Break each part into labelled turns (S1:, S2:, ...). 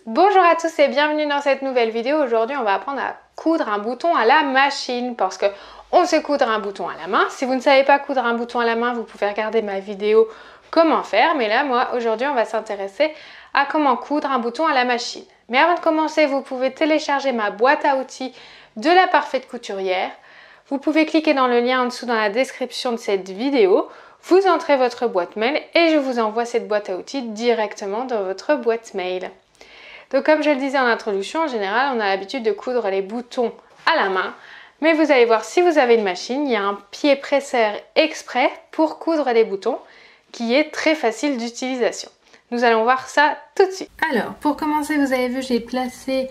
S1: Bonjour à tous et bienvenue dans cette nouvelle vidéo. Aujourd'hui on va apprendre à coudre un bouton à la machine parce que on sait coudre un bouton à la main. Si vous ne savez pas coudre un bouton à la main, vous pouvez regarder ma vidéo comment faire. Mais là moi aujourd'hui on va s'intéresser à comment coudre un bouton à la machine. Mais avant de commencer, vous pouvez télécharger ma boîte à outils de la parfaite couturière. Vous pouvez cliquer dans le lien en dessous dans la description de cette vidéo. Vous entrez votre boîte mail et je vous envoie cette boîte à outils directement dans votre boîte mail. Donc comme je le disais en introduction, en général on a l'habitude de coudre les boutons à la main. Mais vous allez voir, si vous avez une machine, il y a un pied presseur exprès pour coudre les boutons qui est très facile d'utilisation. Nous allons voir ça tout de suite. Alors pour commencer, vous avez vu, j'ai placé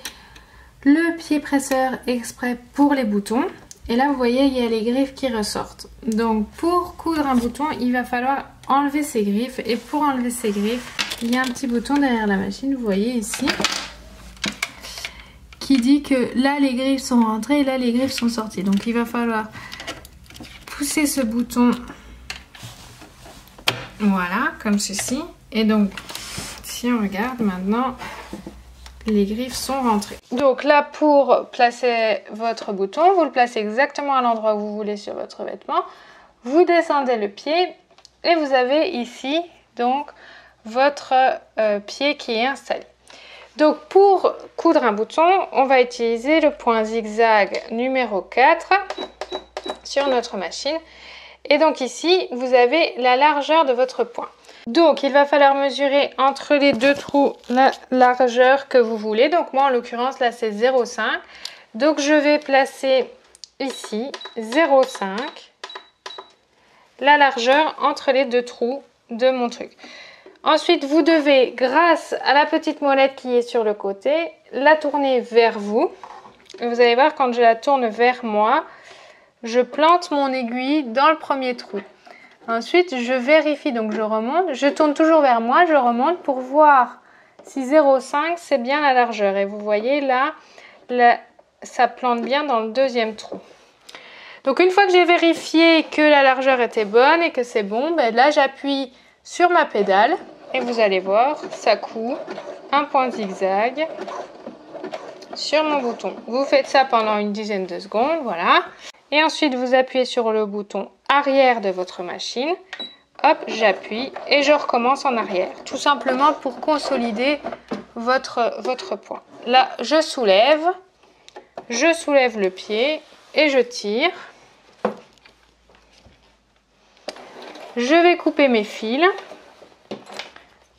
S1: le pied presseur exprès pour les boutons. Et là vous voyez, il y a les griffes qui ressortent. Donc pour coudre un bouton, il va falloir enlever ces griffes. Et pour enlever ces griffes, il y a un petit bouton derrière la machine, vous voyez ici, qui dit que là les griffes sont rentrées et là les griffes sont sorties. Donc il va falloir pousser ce bouton, voilà, comme ceci. Et donc si on regarde maintenant, les griffes sont rentrées. Donc là, pour placer votre bouton, vous le placez exactement à l'endroit où vous voulez sur votre vêtement. Vous descendez le pied et vous avez ici donc votre pied qui est installé. Donc pour coudre un bouton, on va utiliser le point zigzag numéro 4 sur notre machine. Et donc ici, vous avez la largeur de votre point. Donc il va falloir mesurer entre les deux trous la largeur que vous voulez. Donc moi en l'occurrence là c'est 0,5. Donc je vais placer ici 0,5 la largeur entre les deux trous de mon truc. Ensuite vous devez, grâce à la petite molette qui est sur le côté, la tourner vers vous. Et vous allez voir, quand je la tourne vers moi, je plante mon aiguille dans le premier trou. Ensuite, je vérifie, donc je remonte, je tourne toujours vers moi, je remonte pour voir si 0,5 c'est bien la largeur. Et vous voyez là, ça plante bien dans le deuxième trou. Donc une fois que j'ai vérifié que la largeur était bonne et que c'est bon, ben là j'appuie sur ma pédale et vous allez voir, ça coud un point zigzag sur mon bouton. Vous faites ça pendant une dizaine de secondes, voilà. Et ensuite, vous appuyez sur le bouton arrière de votre machine. Hop, j'appuie et je recommence en arrière. Tout simplement pour consolider votre point. Là, je soulève le pied et je tire. Je vais couper mes fils,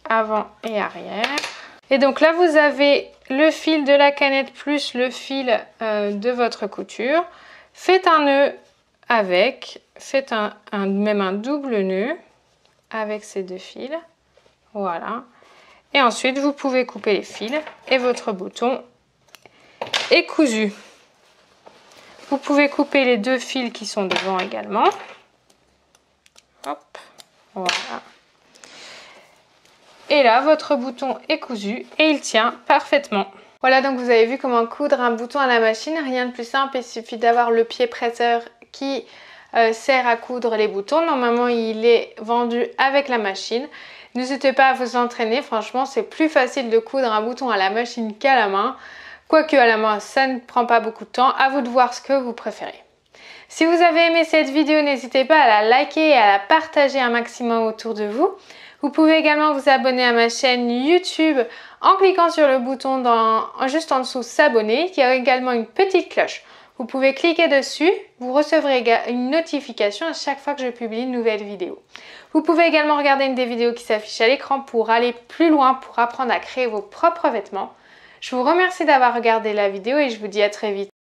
S1: avant et arrière. Et donc là, vous avez le fil de la canette plus le fil de votre couture. Faites un nœud avec, faites même un double nœud avec ces deux fils, voilà. Et ensuite, vous pouvez couper les fils et votre bouton est cousu. Vous pouvez couper les deux fils qui sont devant également. Hop, voilà. Et là, votre bouton est cousu et il tient parfaitement. Voilà, donc vous avez vu comment coudre un bouton à la machine. Rien de plus simple, il suffit d'avoir le pied presseur qui sert à coudre les boutons. Normalement, il est vendu avec la machine. N'hésitez pas à vous entraîner. Franchement, c'est plus facile de coudre un bouton à la machine qu'à la main. Quoique à la main, ça ne prend pas beaucoup de temps. À vous de voir ce que vous préférez. Si vous avez aimé cette vidéo, n'hésitez pas à la liker et à la partager un maximum autour de vous. Vous pouvez également vous abonner à ma chaîne YouTube en cliquant sur le bouton juste en dessous s'abonner. Il y a également une petite cloche. Vous pouvez cliquer dessus, vous recevrez une notification à chaque fois que je publie une nouvelle vidéo. Vous pouvez également regarder une des vidéos qui s'affiche à l'écran pour aller plus loin, pour apprendre à créer vos propres vêtements. Je vous remercie d'avoir regardé la vidéo et je vous dis à très vite.